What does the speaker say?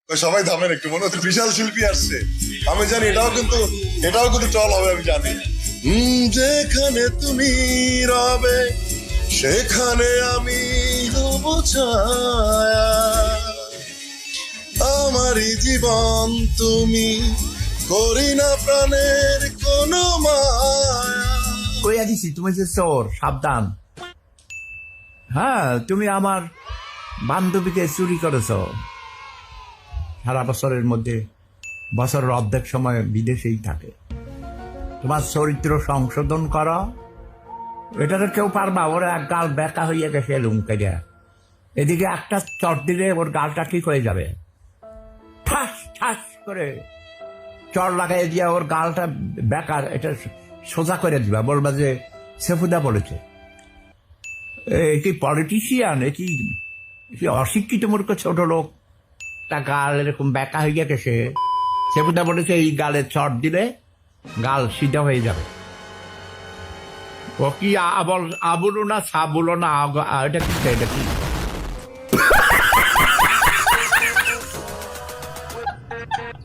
সবাই থামেন একটু, মনে হচ্ছে বিশাল শিল্পী আসছে। আমি জানি এটাও কিন্তু ট্রল হবে, আমি জানি। যেখানে তুমি রবে সেখানে আমি হব ছায়া, আমারই জীবন তুমি, করি না প্রাণের কোনো মায়া। কইয়া দিছি তুমি যে চোর, সাবধান। হ্যাঁ, তুমি আমার বান্ধবীকে চুরি করেছ। সারা বছরের মধ্যে বছরের অর্ধেক সময় বিদেশেই থাকে। তোমার চরিত্র সংশোধন করো, এটা তো কেউ পারবা? ওরা এক গাল বেকা হইয়া গেছে লুমকে। এদিকে একটা চট দিলে ওর গালটা ঠিক হয়ে যাবে, ঠাস ঠাস করে চর লাগাই দিয়া ওর গালটা বেকার, এটা সোজা করে দিবা, বলবা যে সেফুদা বলেছে। কি পলিটিশিয়ান, কি অশিক্ষিত মূর্খ ছোট লোক, তা গাল এরকম বেকা হয়ে গেছে। সেফুদা বলেছে এই গালে চট দিলে গাল সিধা হয়ে যাবে। ও কি আবলো না সাবলো না, এটা কি?